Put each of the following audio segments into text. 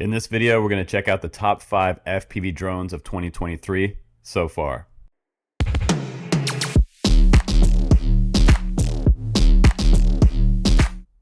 In this video, we're going to check out the top 5 FPV drones of 2023 so far.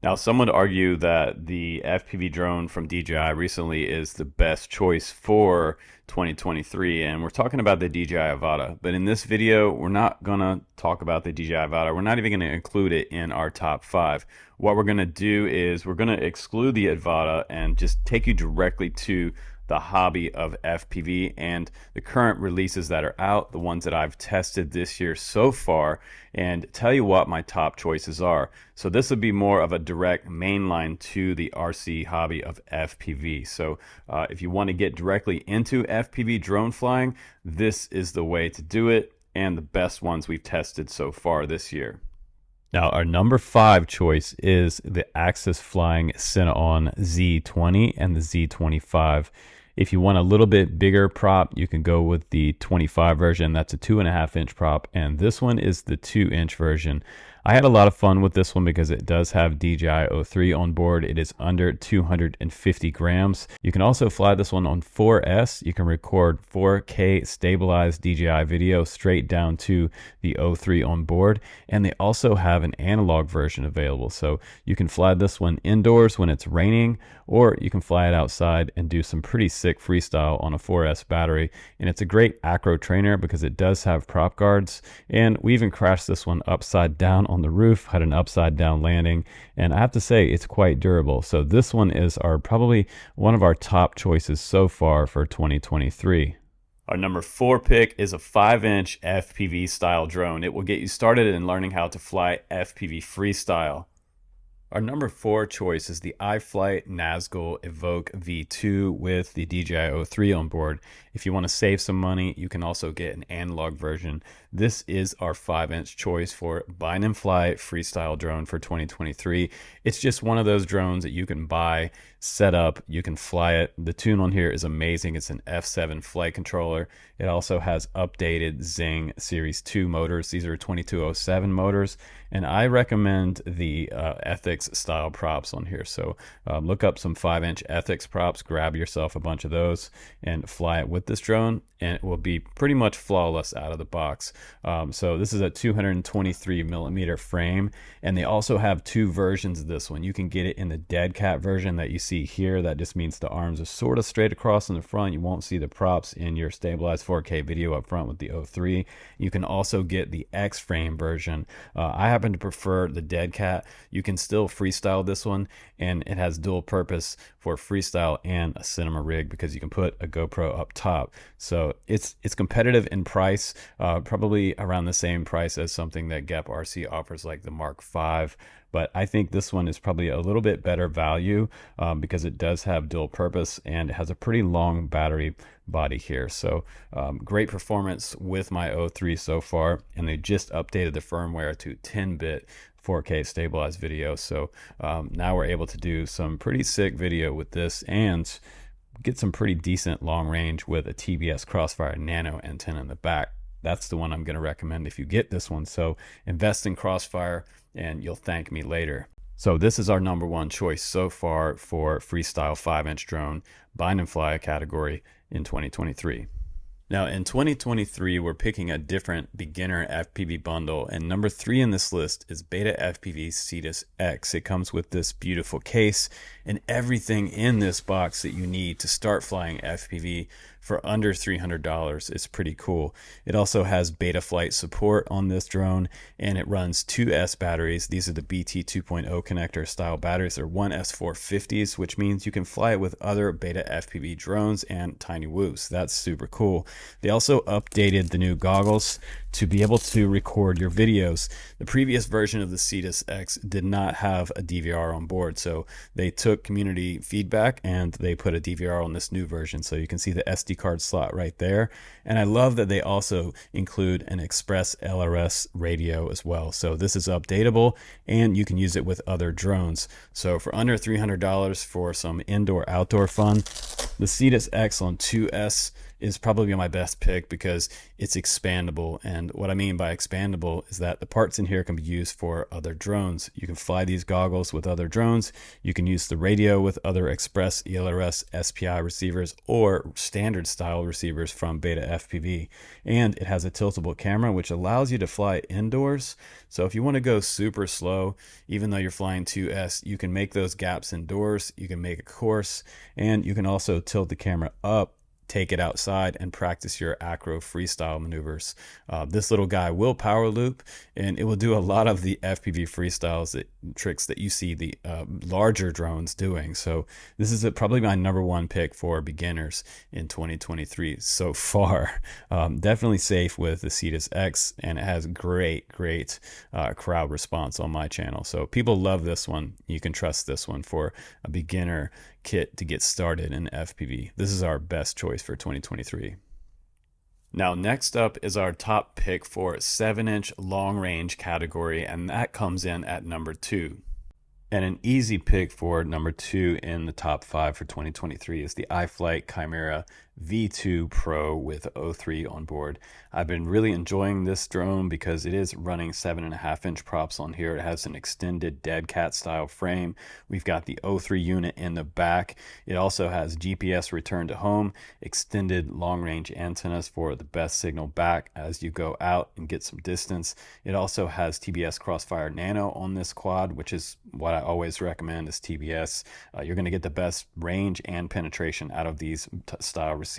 Now, some would argue that the FPV drone from DJI recently is the best choice for 2023, and we're talking about the DJI Avata. But in this video, we're not going to talk about the DJI Avata. We're not even going to include it in our top 5. What we're going to do is we're going to exclude the Avata and just take you directly to the hobby of FPV and the current releases that are out, the ones that I've tested this year so far, and tell you what my top choices are. So this would be more of a direct mainline to the RC hobby of FPV. So if you want to get directly into FPV drone flying, this is the way to do it, and the best ones we've tested so far this year. Now, our number 5 choice is the Axis Flying Cineon Z20 and the Z25. If you want a little bit bigger prop, you can go with the 25 version. That's a 2.5-inch prop, and this one is the 2-inch version. I had a lot of fun with this one because it does have DJI O3 on board. It is under 250 grams. You can also fly this one on 4S. You can record 4K stabilized DJI video straight down to the O3 on board. And they also have an analog version available. So you can fly this one indoors when it's raining, or you can fly it outside and do some pretty sick freestyle on a 4S battery. And it's a great acro trainer because it does have prop guards. And we even crashed this one upside down on the roof, had an upside down landing, and I have to say it's quite durable. So this one is probably one of our top choices so far for 2023. Our number 4 pick is a 5-inch FPV style drone. It will get you started in learning how to fly FPV freestyle. Our number 4 choice is the iFlight Nazgul5 Evoque V2 with the DJI O3 on board. If you want to save some money, you can also get an analog version. This is our 5-inch choice for bind and fly freestyle drone for 2023. It's just one of those drones that you can buy, set up, you can fly it. The tune on here is amazing. It's an F7 flight controller. It also has updated Zing Series 2 motors. These are 2207 motors, and I recommend the Ethics style props on here. So look up some 5-inch Ethics props, grab yourself a bunch of those, and fly it with this drone, and it will be pretty much flawless out of the box. So this is a 223 millimeter frame, and they also have 2 versions of this one. You can get it in the dead cat version that you see here. That just means the arms are sort of straight across in the front. You won't see the props in your stabilized 4K video up front with the O3. You can also get the X frame version. I happen to prefer the dead cat. You can still freestyle this one, and it has dual purpose for freestyle and a cinema rig because you can put a GoPro up top. So it's competitive in price, probably around the same price as something that Geprc offers like the Mark V. But I think this one is probably a little bit better value because it does have dual purpose and it has a pretty long battery body here. So great performance with my O3 so far, and they just updated the firmware to 10-bit 4K stabilized video. So now we're able to do some pretty sick video with this and get some pretty decent long range with a TBS Crossfire Nano antenna in the back. That's the one I'm going to recommend if you get this one. So invest in Crossfire and you'll thank me later. So this is our number 1 choice so far for freestyle 5-inch drone bind and fly category in 2023. Now in 2023, we're picking a different beginner FPV bundle, and number 3 in this list is Beta FPVetus X. It comes with this beautiful case and everything in this box that you need to start flying FPV for under $300. It's pretty cool. It also has beta flight support on this drone, and it runs 2 S batteries. These are the BT 2.0 connector style batteries. They're 1S450s, which means you can fly it with other beta FPV drones and tiny whoops. That's super cool. They also updated the new goggles to be able to record your videos. The previous version of the Vetus X did not have a DVR on board, so they took community feedback and they put a DVR on this new version. So you can see the SD card slot right there, and I love that they also include an express LRS radio as well. So this is updatable and you can use it with other drones. So for under $300 for some indoor outdoor fun, the Vetus X on 2S is probably my best pick because it's expandable. And what I mean by expandable is that the parts in here can be used for other drones. You can fly these goggles with other drones. You can use the radio with other Express, ELRS, SPI receivers, or standard style receivers from Beta FPV. And it has a tiltable camera, which allows you to fly indoors. So if you want to go super slow, even though you're flying 2S, you can make those gaps indoors. You can make a course, and you can also tilt the camera up, take it outside, and practice your acro freestyle maneuvers. This little guy will power loop, and it will do a lot of the FPV freestyles tricks that you see the larger drones doing. So this is probably my #1 pick for beginners in 2023 so far. Definitely safe with the FPVetus X, and it has great crowd response on my channel. So people love this one. You can trust this one for a beginner kit to get started in FPV. This is our best choice for 2023. Now, next up is our top pick for 7-inch long range category, and that comes in at #2. And an easy pick for #2 in the top 5 for 2023 is the iFlight Chimera V2 Pro with O3 on board. I've been really enjoying this drone because it is running 7.5-inch props on here. It has an extended dead cat style frame. We've got the O3 unit in the back. It also has GPS return to home, extended long range antennas for the best signal back as you go out and get some distance. It also has TBS Crossfire Nano on this quad, which is what I always recommend is TBS. You're going to get the best range and penetration out of these style receivers.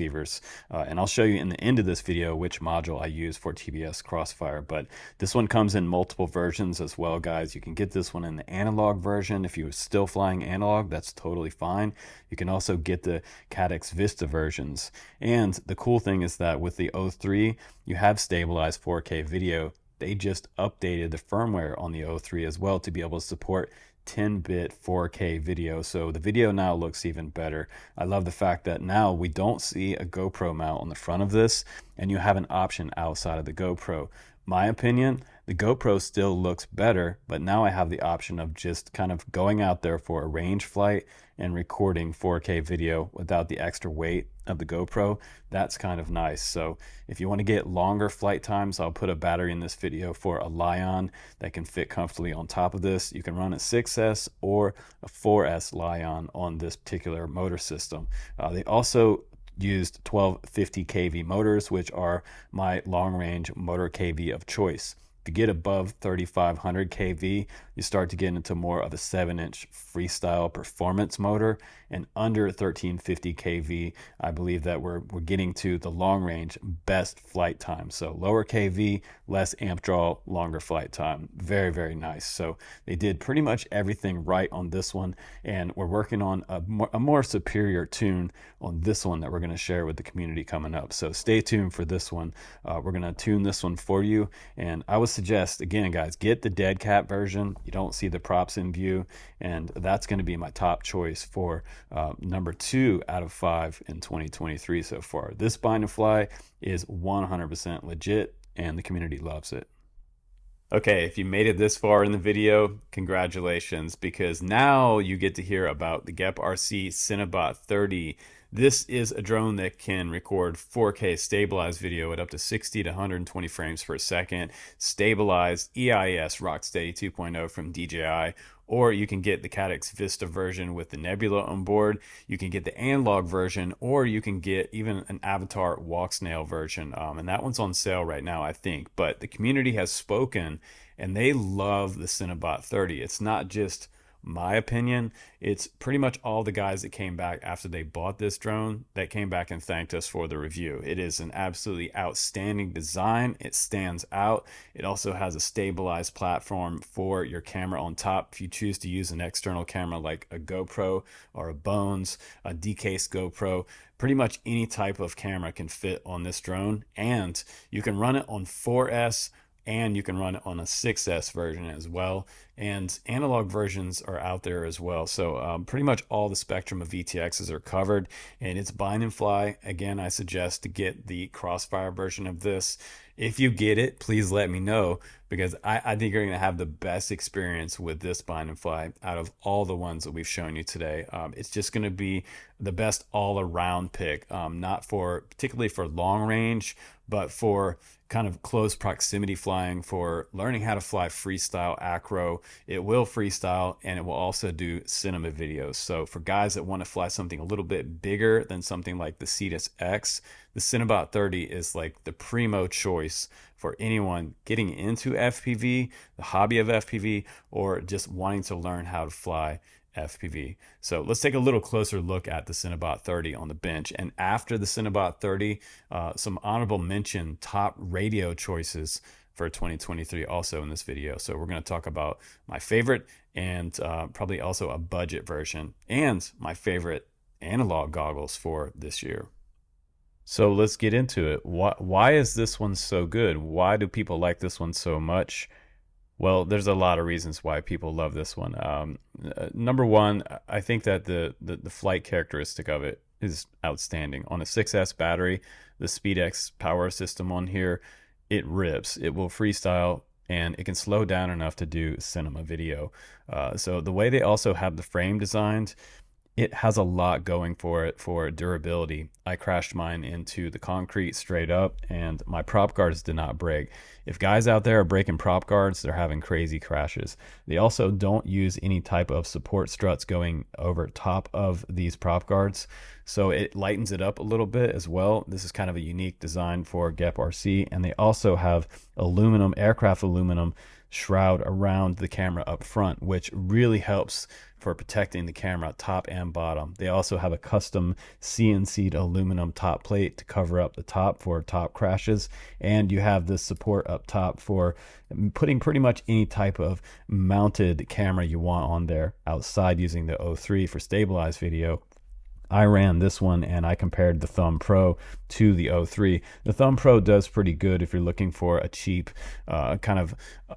And I'll show you in the end of this video which module I use for TBS Crossfire. But this one comes in multiple versions as well, guys. You can get this one in the analog version. If you're still flying analog, that's totally fine. You can also get the Cadex Vista versions. And the cool thing is that with the O3, you have stabilized 4K video. They just updated the firmware on the O3 as well to be able to support 10-bit 4K video, so the video now looks even better. I love the fact that now we don't see a GoPro mount on the front of this, and you have an option outside of the GoPro. My opinion, the GoPro still looks better, but now I have the option of just kind of going out there for a range flight and recording 4K video without the extra weight of the GoPro. That's kind of nice. So if you want to get longer flight times, I'll put a battery in this video for a Lion that can fit comfortably on top of this. You can run a 6S or a 4S Lion on this particular motor system. They also used 1250 kV motors, which are my long range motor kV of choice. If you get above 3500 kV, you start to get into more of a 7-inch freestyle performance motor, and under 1350 kV, I believe that we're getting to the long range best flight time. So lower kV, less amp draw, longer flight time. Very nice. So they did pretty much everything right on this one, and we're working on a more superior tune on this one that we're going to share with the community coming up. So stay tuned for this one. We're going to tune this one for you, and I would suggest, again, guys, get the dead cat version. You don't see the props in view, and that's going to be my top choice for #2 out of 5 in 2023 so far. This bind and fly is 100% legit, and the community loves it. Okay, if you made it this far in the video, congratulations, because now you get to hear about the Geprc RC Cinebot 30. This is a drone that can record 4K stabilized video at up to 60 to 120 frames per second, stabilized EIS Rocksteady 2.0 from DJI, or you can get the Cadex Vista version with the Nebula on board. You can get the analog version, or you can get even an Avatar walk snail version. And that one's on sale right now, I think. But the community has spoken, and they love the Cinebot 30. It's not just my opinion, it's pretty much all the guys that came back after they bought this drone that came back and thanked us for the review. It is an absolutely outstanding design. It stands out. It also has a stabilized platform for your camera on top if you choose to use an external camera like a GoPro or a Bones, a decased GoPro. Pretty much any type of camera can fit on this drone, and you can run it on 4S, and you can run it on a 6S version as well. and analog versions are out there as well. So pretty much all the spectrum of VTXs are covered, and it's bind and fly. Again, I suggest to get the Crossfire version of this. If you get it, please let me know, because I think you're going to have the best experience with this bind and fly out of all the ones that we've shown you today. It's just going to be the best all-around pick, not for particularly for long range, but for kind of close proximity flying, for learning how to fly freestyle acro. It will freestyle, and it will also do cinema videos. So for guys that want to fly something a little bit bigger than something like the FPVetus X, the Cinebot 30 is like the primo choice for anyone getting into FPV, the hobby of FPV, or just wanting to learn how to fly FPV. So let's take a little closer look at the Cinebot 30 on the bench. And after the Cinebot 30, some honorable mention top radio choices for 2023 also in this video. So we're going to talk about my favorite, and probably also a budget version, and my favorite analog goggles for this year. So let's get into it. Why is this one so good? Why do people like this one so much? Well, there's a lot of reasons why people love this one. Number one, I think that the flight characteristic of it is outstanding. On a 6S battery, the SpeedX power system on here, it rips. It will freestyle, and it can slow down enough to do cinema video. So the way they also have the frame designed, it has a lot going for it for durability. I crashed mine into the concrete straight up, and my prop guards did not break. If guys out there are breaking prop guards, they're having crazy crashes. They also don't use any type of support struts going over top of these prop guards, so it lightens it up a little bit as well. This is kind of a unique design for Geprc, and they also have aluminum, aircraft aluminum shroud around the camera up front, which really helps for protecting the camera top and bottom. They also have a custom CNC'd aluminum top plate to cover up the top for top crashes, and you have this support up top for putting pretty much any type of mounted camera you want on there outside using the O3 for stabilized video. I ran this one and I compared the Thumb Pro to the O3. The Thumb Pro does pretty good if you're looking for a cheap, kind of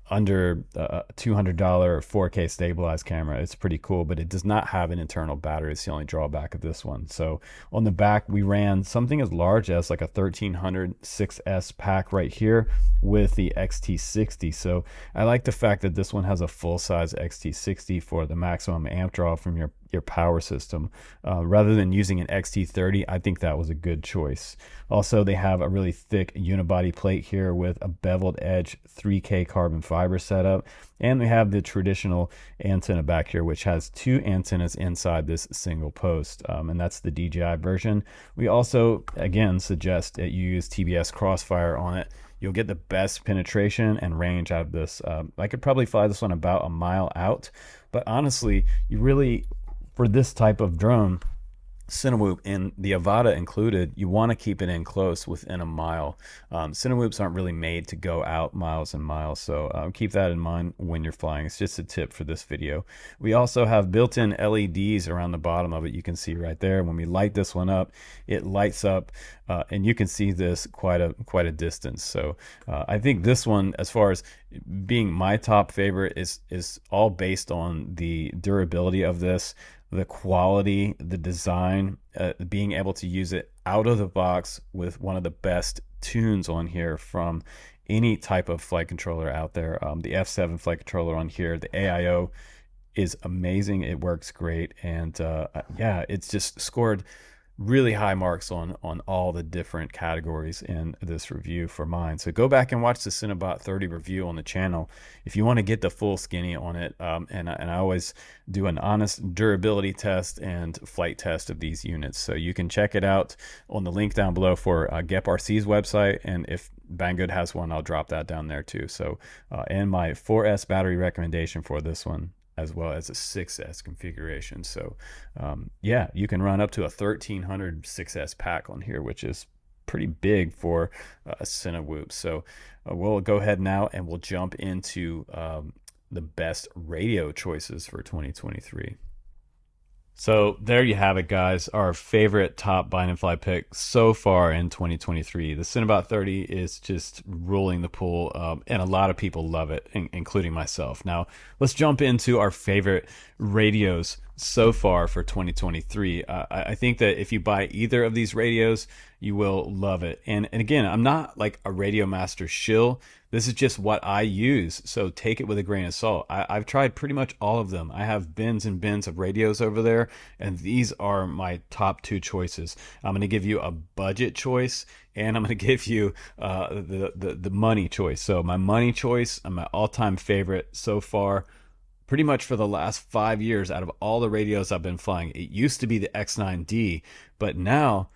under $200 4K stabilized camera. It's pretty cool, but it does not have an internal battery. It's the only drawback of this one. So on the back, we ran something as large as like a 1300 6S pack right here with the XT60. So I like the fact that this one has a full-size XT60 for the maximum amp draw from your power system. Rather than using an XT30, I think that was a good choice. Also, they have a really thick unibody plate here with a beveled edge 3K carbon fiber setup, and we have the traditional antenna back here, which has two antennas inside this single post, and that's the DJI version. We also, again, suggest that you use TBS Crossfire on it. You'll get the best penetration and range out of this. I could probably fly this one about a mile out, but honestly, you really, for this type of drone, Cinewhoop and the Avata included, you want to keep it in close within a mile. Cinewhoops aren't really made to go out miles and miles, so keep that in mind when you're flying. It's just a tip for this video. We also have built-in LEDs around the bottom of it. You can see right there. When we light this one up, it lights up, and you can see this quite a distance. So I think this one, as far as being my top favorite, is all based on the durability of this, the quality, the design, being able to use it out of the box with one of the best tunes on here from any type of flight controller out there. The F7 flight controller on here, the AIO is amazing. It works great. And yeah, it's just scored really high marks on all the different categories in this review for mine. So go back and watch the Cinebot 30 review on the channel if you want to get the full skinny on it. And I always do an honest durability test and flight test of these units. So you can check it out on the link down below for Geprc's website. And if Banggood has one, I'll drop that down there too. So and my 4S battery recommendation for this one, as well as a 6S configuration. So yeah, you can run up to a 1300 6S pack on here, which is pretty big for a Cinewhoop. So we'll go ahead now and we'll jump into the best radio choices for 2023. So there you have it, guys. Our favorite top bind and fly pick so far in 2023. The Cinebot 30 is just ruling the pool, and a lot of people love it, including myself. Now, let's jump into our favorite radios so far for 2023. I think that if you buy either of these radios, you will love it. And again, I'm not like a Radiomaster shill. This is just what I use, so take it with a grain of salt. I've tried pretty much all of them. I have bins and bins of radios over there, and these are my top two choices. I'm going to give you a budget choice, and I'm going to give you the money choice. So my money choice, my all-time favorite so far, pretty much for the last 5 years out of all the radios I've been flying. It used to be the X9D, but now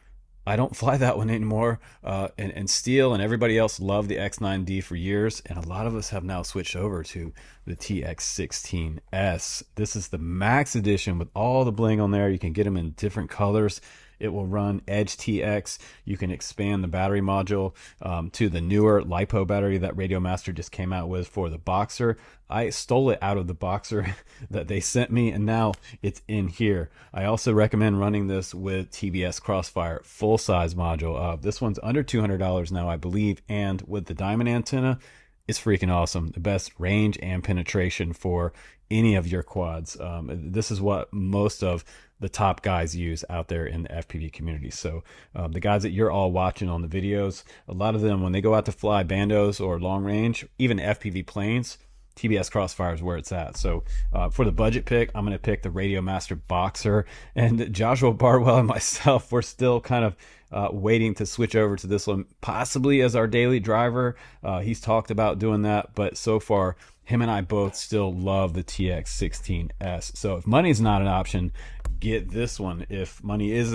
I don't fly that one anymore. And Steele and everybody else loved the X9D for years, and a lot of us have now switched over to the TX16S. This is the max edition with all the bling on there. You can get them in different colors. It will run Edge TX. You can expand the battery module to the newer LiPo battery that Radiomaster just came out with for the Boxer. I stole it out of the Boxer that they sent me, and now it's in here. I also recommend running this with TBS Crossfire full-size module. This one's under $200 now, I believe, and with the diamond antenna, it's freaking awesome. The best range and penetration for any of your quads. This is what most of the top guys use out there in the FPV community. So the guys that you're all watching on the videos, a lot of them, when they go out to fly bandos or long range, even FPV planes, TBS Crossfire is where it's at. So for the budget pick, I'm going to pick the Radiomaster Boxer. And Joshua Barwell and myself, we're still kind of waiting to switch over to this one, possibly as our daily driver. He's talked about doing that, but so far, him and I both still love the TX16S. So if money's not an option, get this one. If money is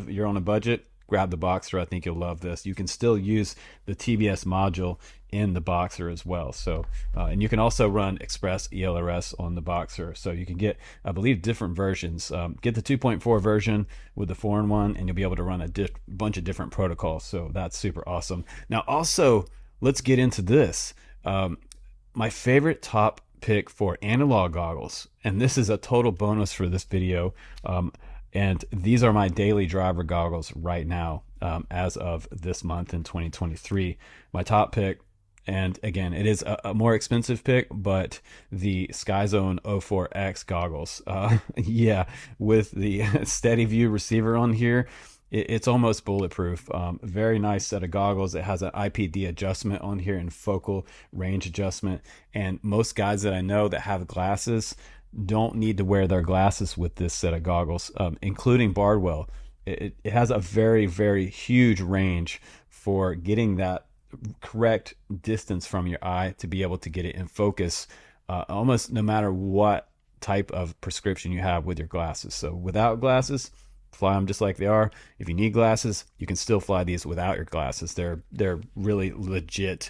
you're on a budget, grab the Boxer. I think you'll love this. You can still use the TBS module in the Boxer as well. So and you can also run Express ELRS on the Boxer, so you can get, I believe, different versions. Get the 2.4 version with the 4-in-1, and you'll be able to run a bunch of different protocols. So that's super awesome. Now also, let's get into this. My favorite top pick for analog goggles, and this is a total bonus for this video, and these are my daily driver goggles right now, as of this month in 2023. My top pick, and again, it is a more expensive pick, but the SkyZone 04X goggles. Yeah, with the steady view receiver on here, it's almost bulletproof. Very nice set of goggles. It has an IPD adjustment on here and focal range adjustment. And most guys that I know that have glasses don't need to wear their glasses with this set of goggles, including Bardwell. It has a very, very huge range for getting that correct distance from your eye to be able to get it in focus, almost no matter what type of prescription you have with your glasses. So without glasses, fly them just like they are. If you need glasses, you can still fly these without your glasses. They're really legit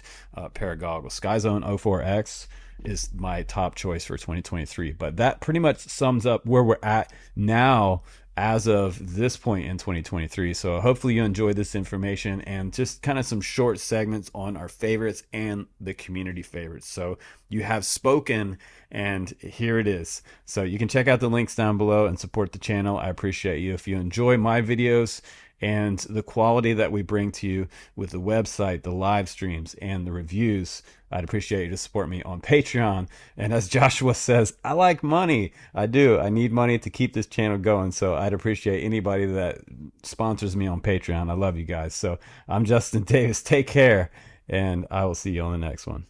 pair of goggles. SkyZone 04X is my top choice for 2023. But that pretty much sums up where we're at now as of this point in 2023. So hopefully you enjoyed this information and just kind of some short segments on our favorites and the community favorites. So you have spoken, and here it is. So you can check out the links down below and support the channel. I appreciate you. If you enjoy my videos and the quality that we bring to you with the website, the live streams, and the reviews, I'd appreciate you to support me on Patreon. And as Joshua says, I like money. I do. I need money to keep this channel going. So I'd appreciate anybody that sponsors me on Patreon. I love you guys. So I'm Justin Davis. Take care, and I will see you on the next one.